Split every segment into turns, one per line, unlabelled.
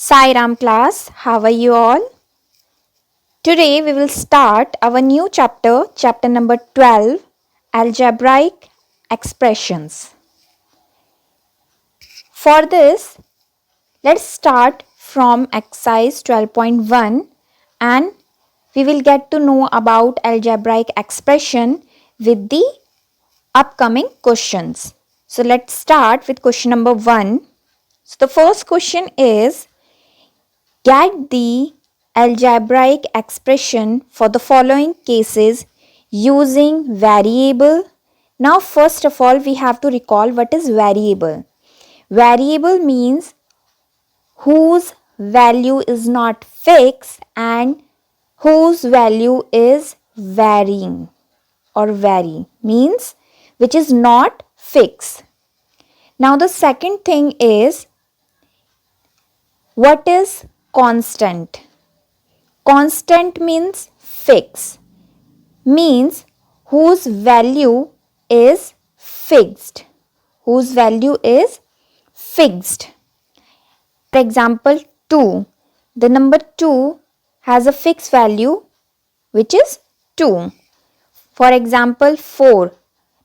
Sai Ram class, how are you all? Today we will start our new chapter, chapter number 12, Algebraic Expressions. For this, let's start from exercise 12.1 and we will get to know about algebraic expression with the upcoming questions. So let's start with question number 1. So the first question is, get the algebraic expression for the following cases using variable. Now first of all we have to recall what is variable. Variable means whose value is not fixed and whose value is varying or vary means which is not fixed. Now the second thing is, what is constant? Constant means fixed, means whose value is fixed. Whose value is fixed. For example, 2. The number 2 has a fixed value which is 2. For example, 4.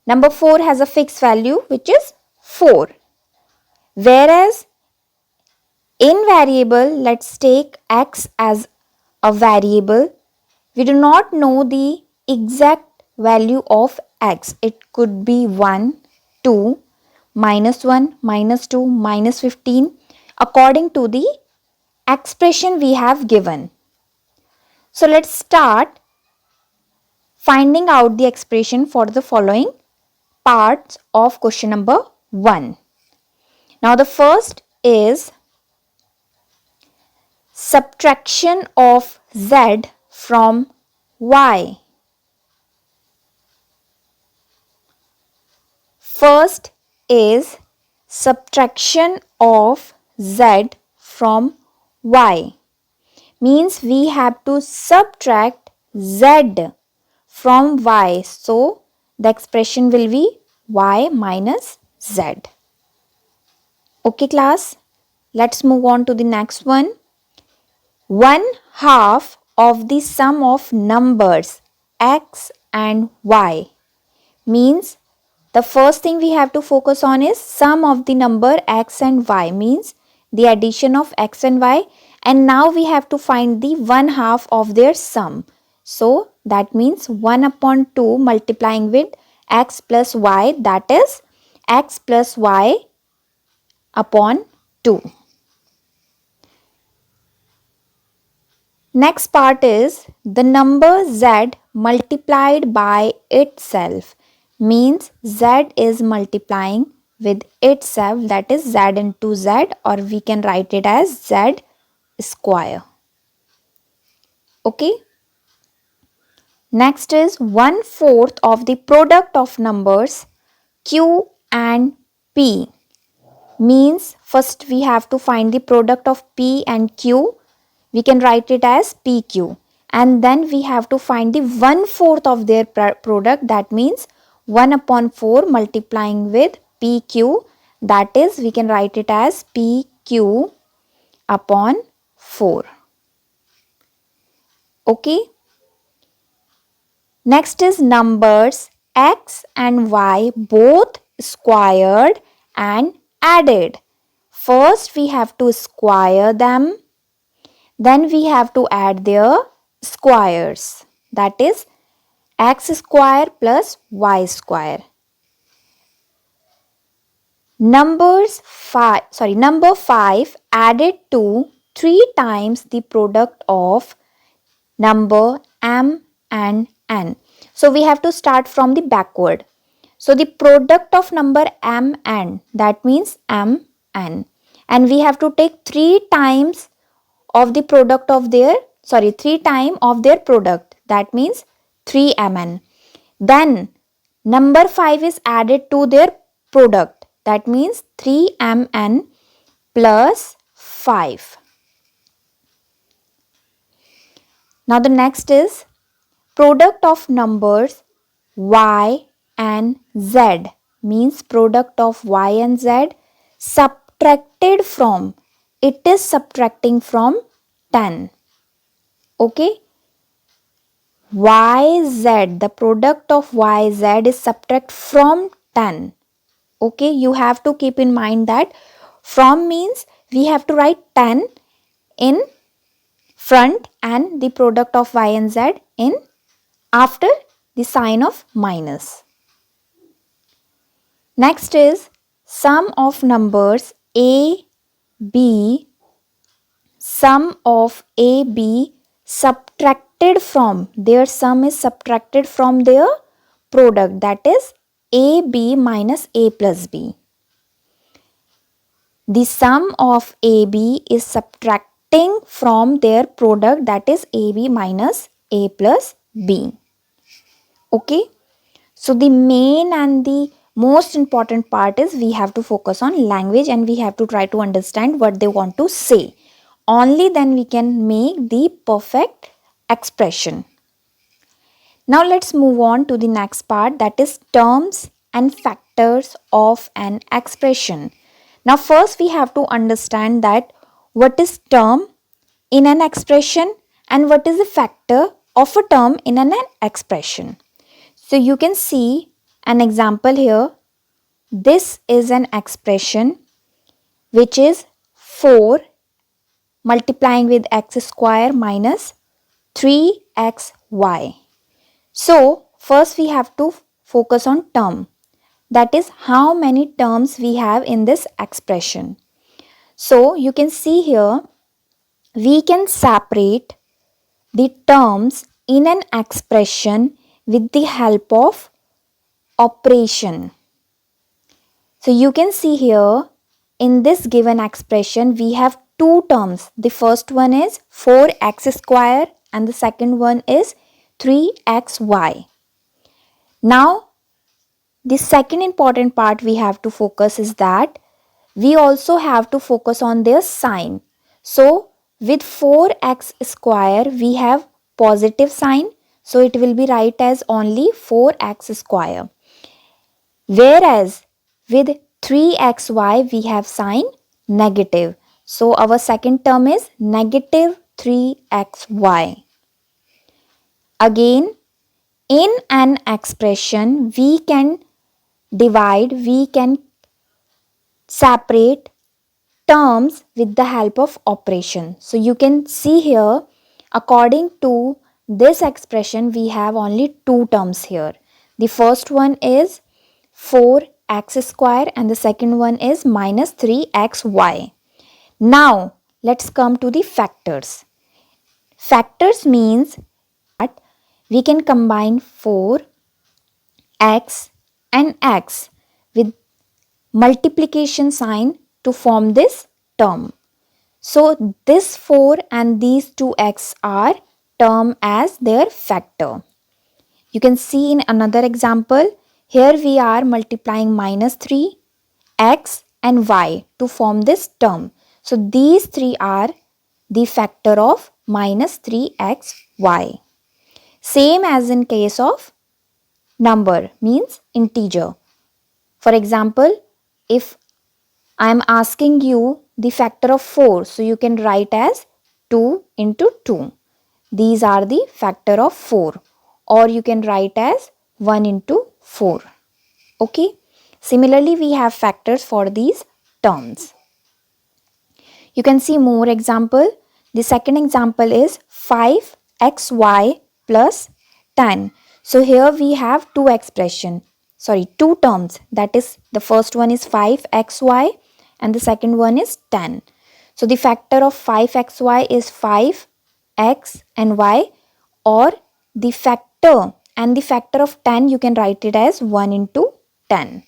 Number 4 has a fixed value which is 4. Whereas in variable, let's take x as a variable. We do not know the exact value of x. It could be 1, 2, minus 1, minus 2, minus 15 according to the expression we have given. So let's start finding out the expression for the following parts of question number 1. Now the first is subtraction of z from y. First is subtraction of z from y. Means we have to subtract z from y. So the expression will be y minus z. Okay class, let's move on to the next one. 1/2 of the sum of numbers x and y means the first thing we have to focus on is sum of the number x and y, means the addition of x and y, and now we have to find the 1/2 of their sum. So that means 1 upon 2 multiplying with x plus y, that is x plus y upon 2. Next part is the number z multiplied by itself, means z is multiplying with itself, that is z into z, or we can write it as z square. Okay. Next is 1/4 of the product of numbers q and p, means first we have to find the product of p and q. We can write it as PQ, and then we have to find the 1/4 of their product, that means 1 upon 4 multiplying with PQ, that is we can write it as PQ upon 4. Okay. Next is numbers x and y both squared and added. First we have to square them. Then we have to add their squares, that is x square plus y square. Number 5 added to 3 times the product of number m and n. So we have to start from the backward. So the product of number m n, that means m n, and we have to take 3 times of the product of their 3 times of their product, that means 3mn. Then number 5 is added to their product, that means 3mn plus 5. Now the next is product of numbers y and z, means product of y and z subtracted from it is subtracting from 10. Okay, YZ, the product of YZ is subtract from 10. Okay, you have to keep in mind that from means we have to write 10 in front and the product of Y and Z in after the sign of minus. Next is sum of numbers A, B, sum of A, B subtracted from, their sum is subtracted from their product, that is A, B minus A plus B. The sum of AB is subtracting from their product, that is AB minus A plus B. Okay, so the main and the most important part is we have to focus on language and we have to try to understand what they want to say. Only then we can make the perfect expression. Now let's move on to the next part, that is terms and factors of an expression. Now first we have to understand that what is term in an expression and what is the factor of a term in an expression. So you can see an example here. This is an expression which is 4 multiplying with x square minus 3xy. So first we have to focus on term, that is how many terms we have in this expression. So you can see here we can separate the terms in an expression with the help of operation. So you can see here in this given expression we have two terms. The first one is 4x square and the second one is 3xy. Now the second important part we have to focus is that we also have to focus on their sign. So with 4x square we have positive sign, so it will be write as only 4x square. Whereas with 3xy we have sign negative. So our second term is negative 3xy. Again, in an expression we can divide, we can separate terms with the help of operation. So you can see here according to this expression we have only two terms here. The first one is 4x square and the second one is minus 3xy. Now let's come to the factors. Factors means that we can combine 4x and x with multiplication sign to form this term. So this 4 and these 2x are termed as their factor. You can see in another example, here we are multiplying minus 3, x and y to form this term. So these three are the factor of minus 3xy. Same as in case of number, means integer. For example, if I am asking you the factor of 4, so you can write as 2 into 2. These are the factor of 4, or you can write as 1 into 4. Okay. Similarly, we have factors for these terms. You can see more example. The second example is 5xy plus 10. So here we have two terms. That is, the first one is 5xy and the second one is 10. So the factor of 5xy is 5x and y, or the factor and the factor of 10 you can write it as 1 into 10.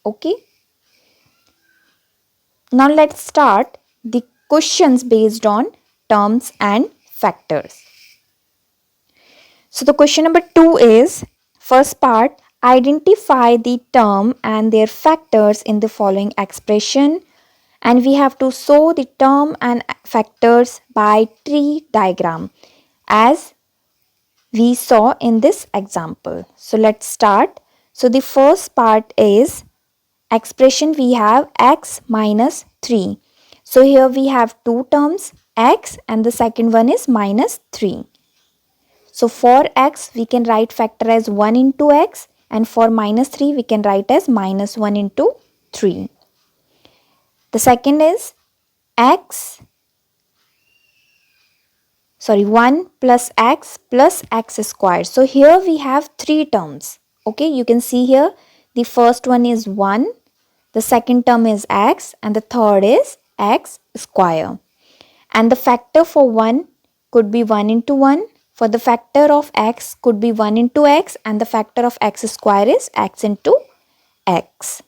Okay. Now let's start the questions based on terms and factors. So the question number 2 is, first part, identify the term and their factors in the following expression, and we have to show the term and factors by tree diagram as we saw in this example. So let's start. So the first part is expression, we have x minus 3. So here we have two terms, x, and the second one is minus 3. So for x, we can write factor as 1 into x, and for minus 3, we can write as minus 1 into 3. The second is 1 plus x squared. So here we have three terms. Okay, you can see here the first one is 1, the second term is x, and the third is x square. And the factor for 1 could be 1 into 1. For the factor of x could be 1 into x, and the factor of x square is x into x.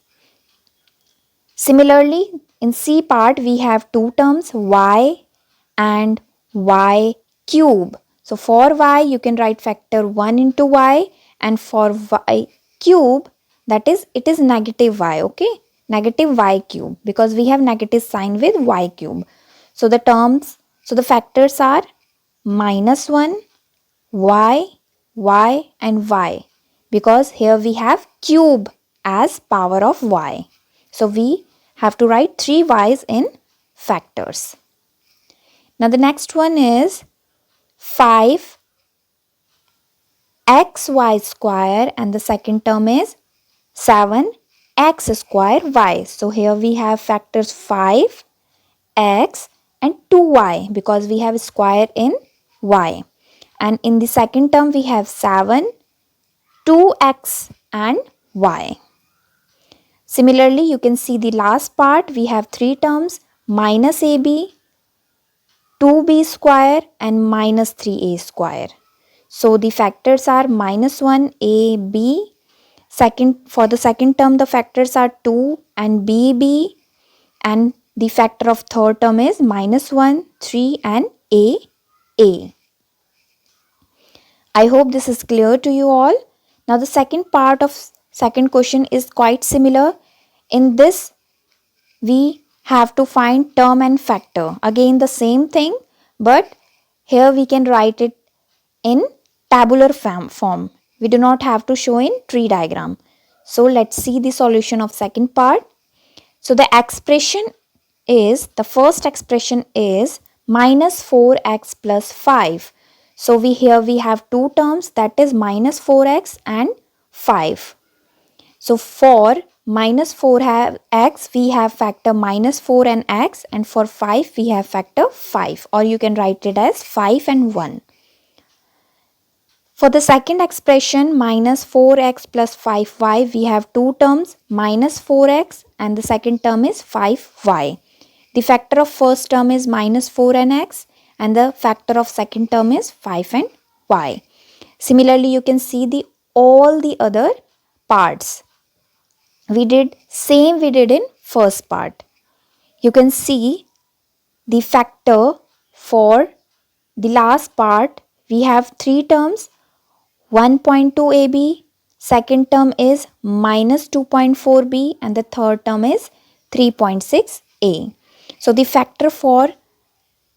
Similarly, in C part we have two terms, y and y cube. So for y you can write factor 1 into y, and for y cube, that is, it is negative y, okay? Negative y cube, because we have negative sign with y cube. So the factors are minus 1, y, and y, because here we have cube as power of y. So we have to write 3 y's in factors. Now the next one is 5xy square, and the second term is 7x square y. So here we have factors 5, x and 2y, because we have square in y. And in the second term we have 7, 2x and y. Similarly, you can see the last part, we have three terms, minus ab, 2b square and minus 3a square. So the factors are minus 1 ab, for the second term the factors are 2 and bb, and the factor of third term is minus 1, 3 and a. I hope this is clear to you all. Now the second part of second question is quite similar. In this we have to find term and factor. Again the same thing, but here we can write it in tabular form. We do not have to show in tree diagram. So let's see the solution of second part. So the first expression is minus 4x plus 5. So here we have two terms, that is minus 4x and 5. So for minus 4x we have factor minus 4 and x, and for 5 we have factor 5, or you can write it as 5 and 1. For the second expression minus 4x plus 5y, we have two terms, minus 4x and the second term is 5y. The factor of first term is minus 4 and x, and the factor of second term is 5 and y. Similarly, you can see all the other parts. We did in first part. You can see the factor for the last part. We have three terms, 1.2 ab, second term is minus 2.4b, and the third term is 3.6a. So the factor for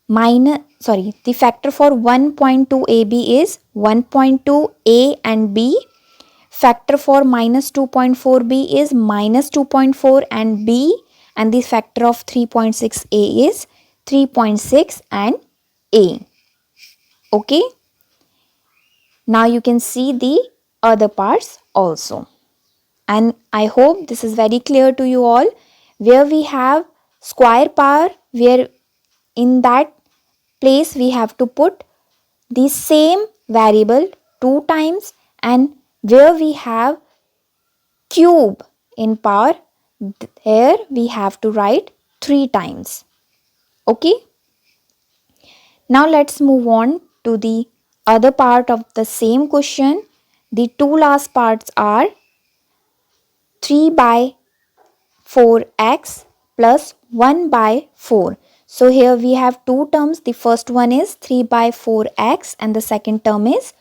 1.2 ab is 1.2 a and b. Factor for minus 2.4b is minus 2.4 and b, and the factor of 3.6a is 3.6 and a. Okay. Now you can see the other parts also. And I hope this is very clear to you all. Where we have square power, where in that place we have to put the same variable 2 times, and where we have cube in power, here we have to write 3 times. Okay. Now let's move on to the other part of the same question. The two last parts are 3 by 4x plus 1 by 4. So here we have two terms. The first one is 3 by 4x and the second term is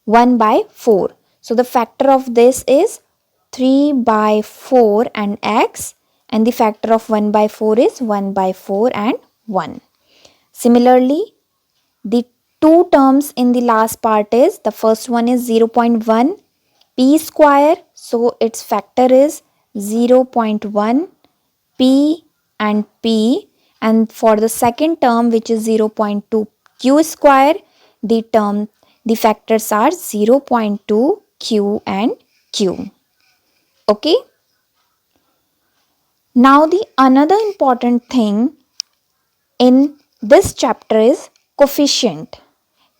1 by 4. So the factor of this is 3 by 4 and x, and the factor of 1 by 4 is 1 by 4 and 1. Similarly, the two terms in the last part is, the first one is 0.1 p square. So its factor is 0.1 p and p, and for the second term, which is 0.2 q square, the factors are 0.2 q and q. Okay. Now the another important thing in this chapter is coefficient.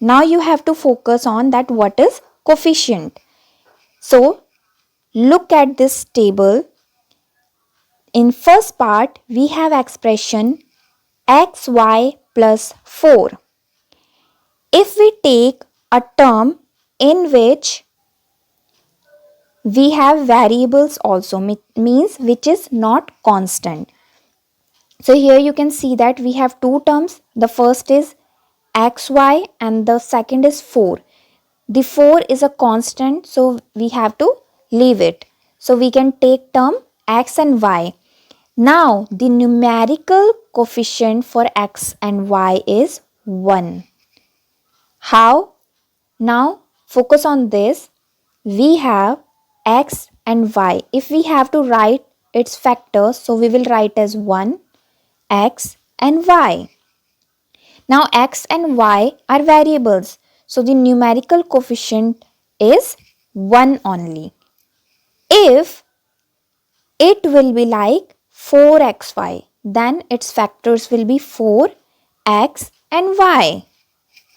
Now you have to focus on that what is coefficient. So look at this table. In first part we have expression xy plus 4. If we take a term in which we have variables also, means which is not constant. So here you can see that we have two terms. The first is xy and the second is 4. The 4 is a constant, so we have to leave it. So we can take term x and y. Now the numerical coefficient for x and y is 1. How? Now focus on this. We have x and y. If we have to write its factors, so we will write as 1, x and y. Now x and y are variables. So the numerical coefficient is 1 only. If it will be like 4xy, then its factors will be 4x and y.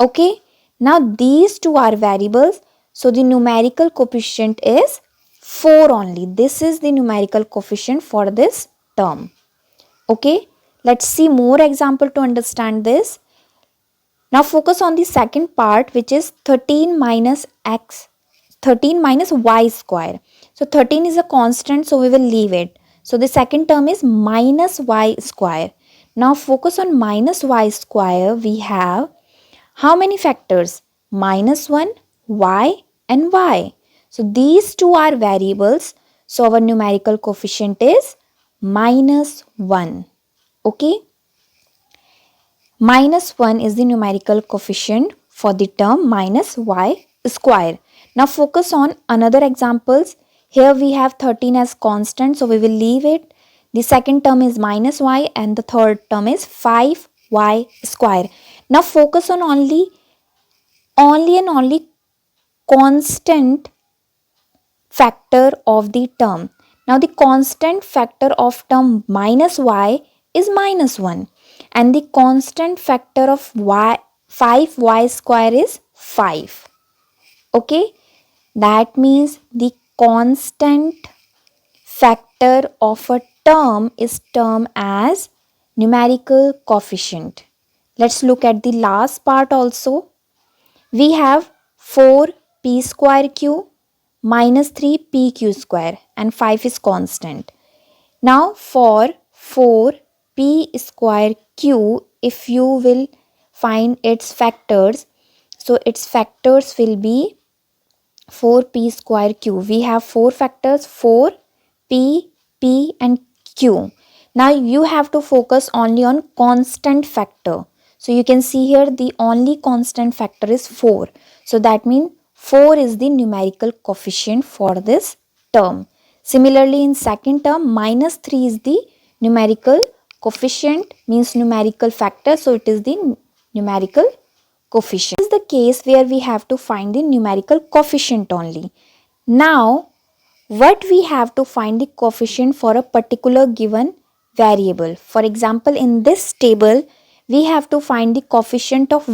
Okay. Now these two are variables. So the numerical coefficient is 4 only. This is the numerical coefficient for this term. Okay. Let's see more example to understand this. Now focus on the second part, which is 13 minus y square. So 13 is a constant, so we will leave it. So the second term is minus y square. Now focus on minus y square. We have how many factors? Minus 1, y and y. So these two are variables. So our numerical coefficient is minus 1. Okay. Minus 1 is the numerical coefficient for the term minus y square. Now focus on another examples. Here we have 13 as constant, so we will leave it. The second term is minus y and the third term is 5y square. Now focus on only constant factor of the term. Now the constant factor of term minus y is minus 1 and the constant factor of 5y square is 5. Okay, that means the constant factor of a term is termed as numerical coefficient. Let's look at the last part also. We have 4p square q minus 3pq square and 5 is constant. Now for 4p square q, if you will find its factors, so its factors will be 4p square q. We have 4 factors, 4, p, p and q. Now you have to focus only on constant factor. So you can see here the only constant factor is 4. So that means 4 is the numerical coefficient for this term. Similarly in second term, minus 3 is the numerical coefficient, means numerical factor. So it is the numerical coefficient. This is the case where we have to find the numerical coefficient only. Now what we have to find the coefficient for a particular given variable. For example, in this table we have to find the coefficient of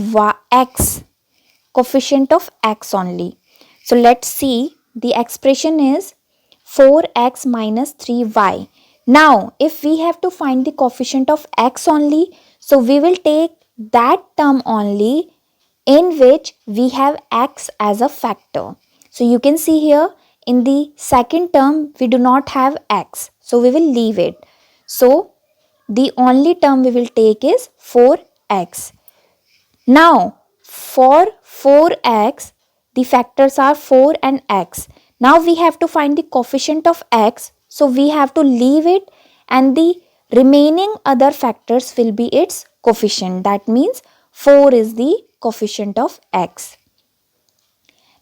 x only. So let's see, the expression is 4x minus 3y. Now if we have to find the coefficient of x only, so we will take that term only in which we have x as a factor. So you can see here in the second term we do not have x, so we will leave it. So the only term we will take is 4x. Now for 4x, the factors are 4 and x. Now we have to find the coefficient of x, so we have to leave it and the remaining other factors will be its coefficient. That means 4 is the coefficient of x.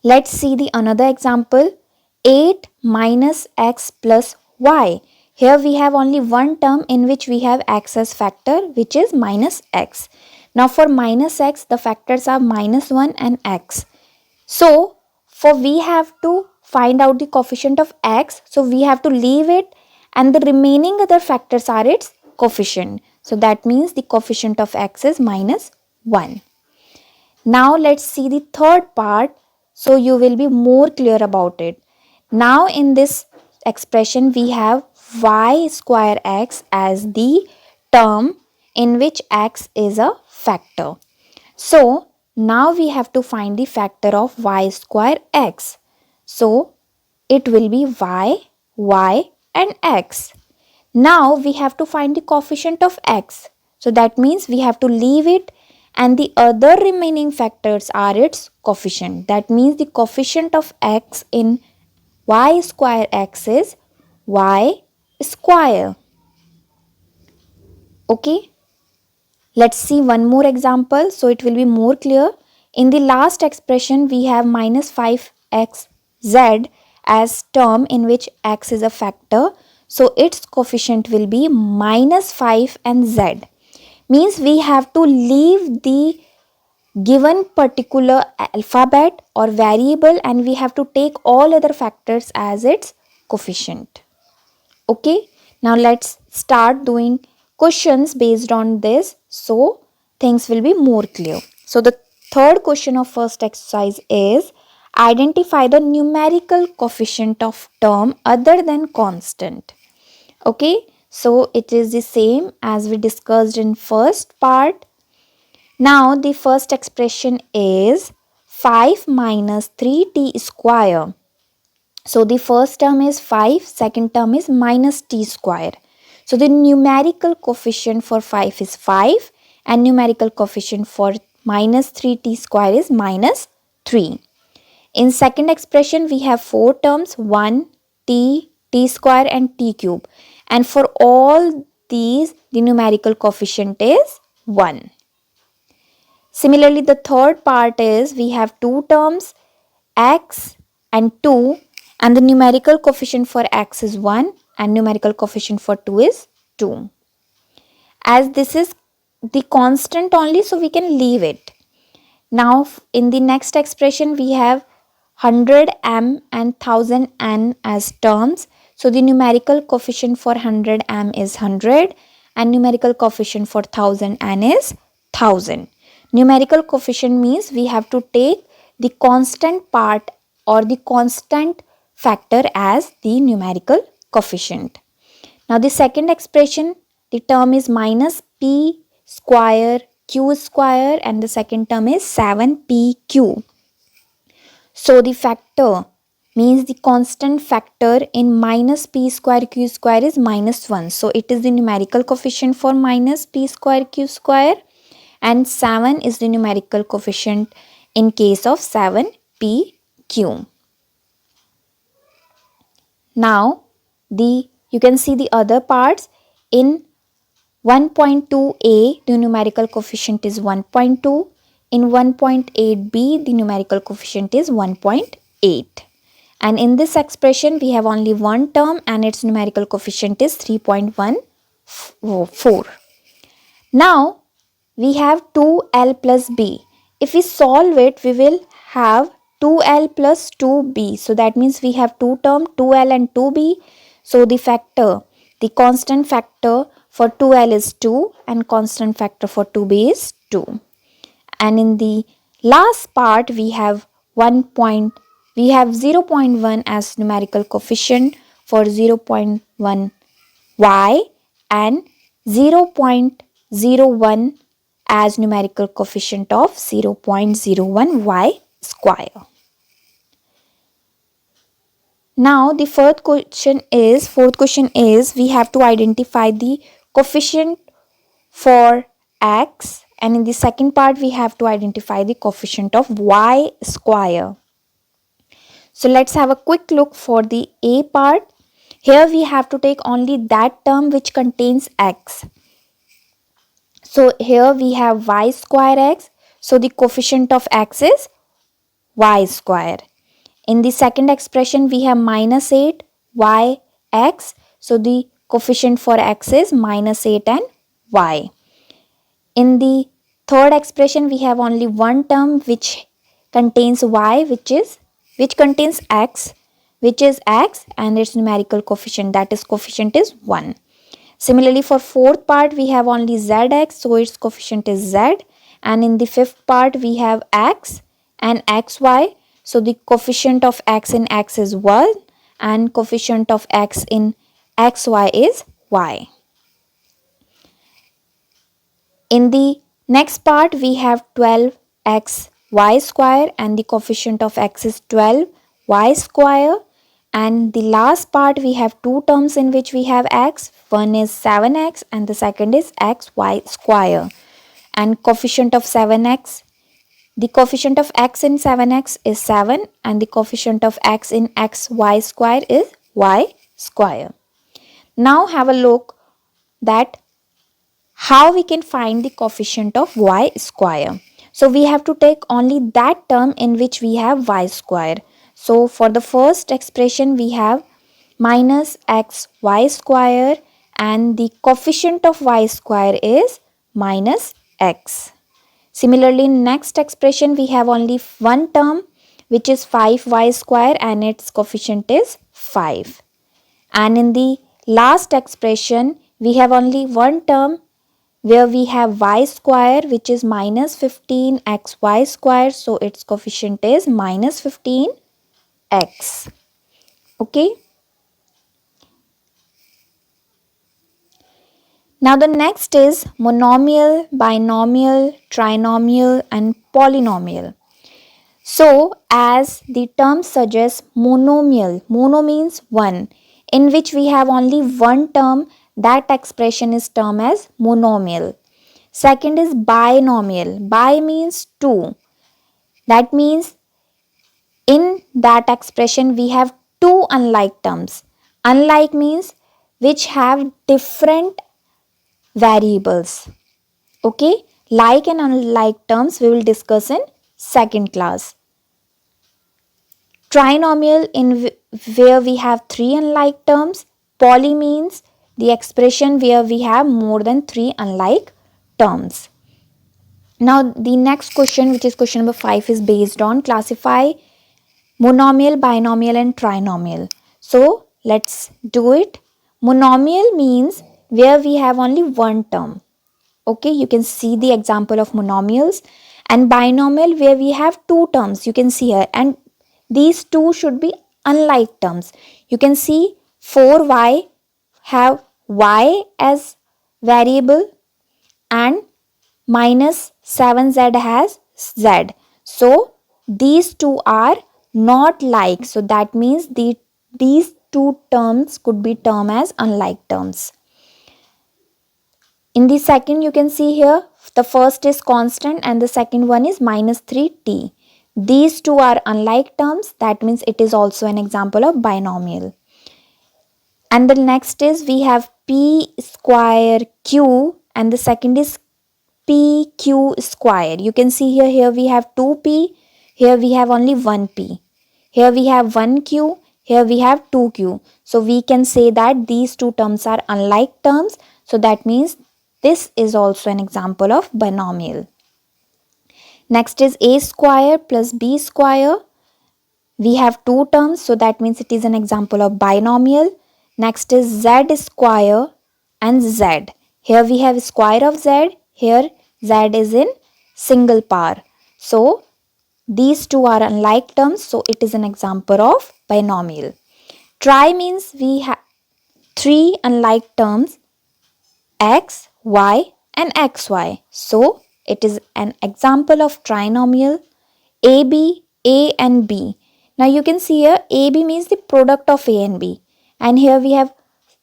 Let's see the another example. 8 minus x plus y. Here we have only one term in which we have x as factor, which is minus x. Now for minus x, the factors are minus 1 and x. So for we have to find out the coefficient of x, so we have to leave it and the remaining other factors are its coefficient. So that means the coefficient of x is minus 1. Now let's see the third part, so you will be more clear about it. Now in this expression we have y square x as the term in which x is a factor. So now we have to find the factor of y square x. So it will be y, and x. Now we have to find the coefficient of x. So that means we have to leave it and the other remaining factors are its coefficient. That means the coefficient of x in y square x is y square. Okay. Let's see one more example so it will be more clear. In the last expression we have minus 5xz as term in which x is a factor. So its coefficient will be minus 5 and z. Means we have to leave the given particular alphabet or variable and we have to take all other factors as its coefficient. Okay, now let's start doing questions based on this so things will be more clear. So the third question of first exercise is identify the numerical coefficient of term other than constant. Okay, so it is the same as we discussed in first part. Now the first expression is 5 minus 3t square. So the first term is 5, second term is minus t square. So the numerical coefficient for 5 is 5 and numerical coefficient for minus 3t square is minus 3. In second expression we have 4 terms 1, t, t square and t cube. And for all these the numerical coefficient is 1. Similarly the third part is we have 2 terms x and 2 and the numerical coefficient for x is 1 and numerical coefficient for 2 is 2. As this is the constant only, so we can leave it. Now in the next expression we have 100m and 1000n as terms. So the numerical coefficient for 100m is 100 and numerical coefficient for 1000n is 1000. Numerical coefficient means we have to take the constant part or the constant factor as the numerical coefficient. Now the second expression, the term is minus p square q square and the second term is 7pq. So the factor means the constant factor in minus p square q square is minus 1. So it is the numerical coefficient for minus p square q square and 7 is the numerical coefficient in case of 7pq. Now you can see the other parts. In 1.2a the numerical coefficient is 1.2. In 1.8b the numerical coefficient is 1.8. And in this expression we have only one term and its numerical coefficient is 3.14. Now we have 2l plus b. If we solve it we will have 2l plus 2b. So that means we have two terms 2l and 2b. So the factor, the constant factor for 2l is 2 and constant factor for 2b is 2. And in the last part we have 0.1 as numerical coefficient for 0.1 y and 0.01 as numerical coefficient of 0.01 y square. Now the fourth question is we have to identify the coefficient for x and in the second part we have to identify the coefficient of y square. So let's have a quick look for the A part. Here we have to take only that term which contains x. So here we have y square x. So the coefficient of x is y square. In the second expression we have minus 8 y x. So the coefficient for x is -8 and y. In the third expression, we have only one term which contains y, which contains x, which is x, and its numerical coefficient, that is coefficient is 1. Similarly, for fourth part, we have only zx, so its coefficient is z. And in the fifth part, we have x and xy, so the coefficient of x in x is 1 and coefficient of x in xy is y. In the next part, we have 12x y square and the coefficient of x is 12 y square. And the last part, we have two terms in which we have x. One is 7x and the second is xy square. And coefficient of 7x, the coefficient of x in 7x is 7 and the coefficient of x in xy square is y square. Now have a look that how we can find the coefficient of y square. So we have to take only that term in which we have y square. So for the first expression, we have minus xy square and the coefficient of y square is minus x. Similarly, in next expression, we have only one term which is 5y square and its coefficient is 5. And in the last expression, we have only one term where we have y square which is minus 15xy square, so its coefficient is minus 15x. Okay. Now the next is monomial, binomial, trinomial and polynomial. So as the term suggests, monomial, mono means one, in which we have only one term, that expression is termed as monomial. Second is binomial. Bi means two. That means in that expression we have two unlike terms. Unlike means which have different variables. Okay, like and unlike terms we will discuss in second class. Trinomial, in where we have three unlike terms. Poly means the expression where we have more than three unlike terms. Now the next question, which is question number 5, is based on classify monomial, binomial and trinomial. So let's do it. Monomial means where we have only one term. Okay, you can see the example of monomials. And binomial where we have two terms, you can see here, and these two should be unlike terms. You can see 4y have y as variable and minus 7z has z. So these two are not like. So that means these two terms could be termed as unlike terms. In the second, you can see here the first is constant and the second one is minus 3t. These two are unlike terms. That means it is also an example of binomial. And the next is we have p square q and the second is pq square. You can see here we have 2p, here we have only 1p. Here we have 1q, here we have 2q. So we can say that these two terms are unlike terms. So that means this is also an example of binomial. Next is a square plus b square. We have two terms, so that means it is an example of binomial. Next is z square and z. Here we have square of z, here z is in single power. So these two are unlike terms, so it is an example of binomial. Tri means we have three unlike terms, x, y and xy. So it is an example of trinomial. AB, A and B. Now you can see here AB means the product of A and B. And here we have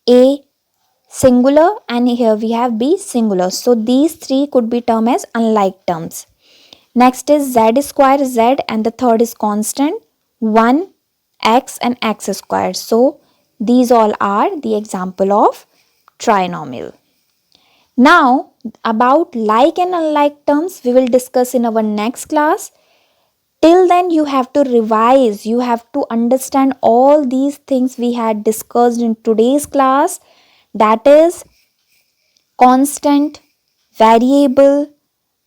A singular and here we have B singular. So these three could be termed as unlike terms. Next is z square z and the third is constant 1 x and x square. So these all are the example of trinomial. Now about like and unlike terms we will discuss in our next class. Till then you have to revise, you have to understand all these things we had discussed in today's class. that is constant, variable,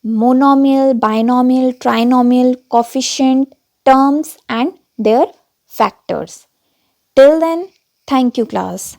monomial, binomial, trinomial, coefficient, terms and their factors. Till then, thank you class.